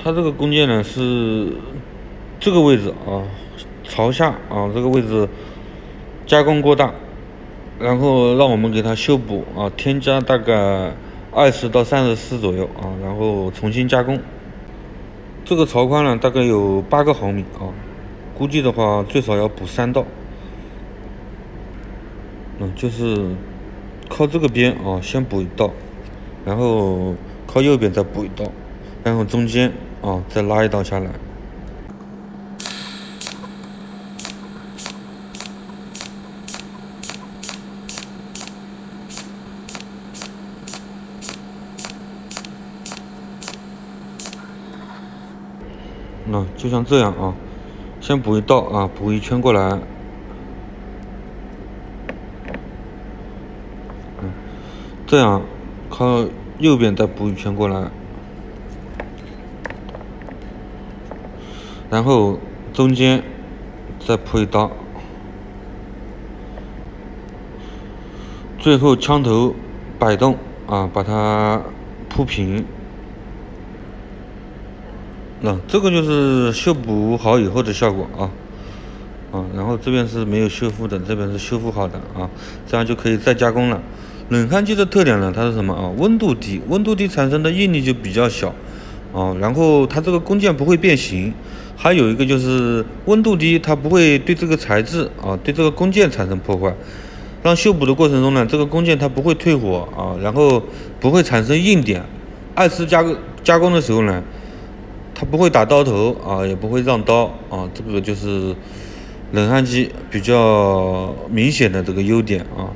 它这个工件呢是这个位置啊，朝下啊，这个位置加工过大，然后让我们给它修补啊，添加大概20到34左右啊，然后重新加工。这个槽宽呢大概有8个毫米啊，估计的话最少要补3道。就是靠这个边啊，先补1道，然后靠右边再补1道，然后中间啊再拉1道下来。就像这样啊，先补1道啊，补1圈过来。这样靠右边再补1圈过来，然后中间再铺1刀，最后枪头摆动啊，把它铺平。这个就是修补好以后的效果啊。然后这边是没有修复的，这边是修复好的啊，这样就可以再加工了。冷焊机的特点呢，它是什么啊？温度低，温度低产生的应力就比较小啊，然后它这个工件不会变形，还有一个就是温度低，它不会对这个材质啊，对这个工件产生破坏。让修补的过程中呢，这个工件它不会退火啊，然后不会产生硬点。2次加工的时候呢，它不会打刀头啊，也不会让刀啊，这个就是冷焊机比较明显的这个优点啊。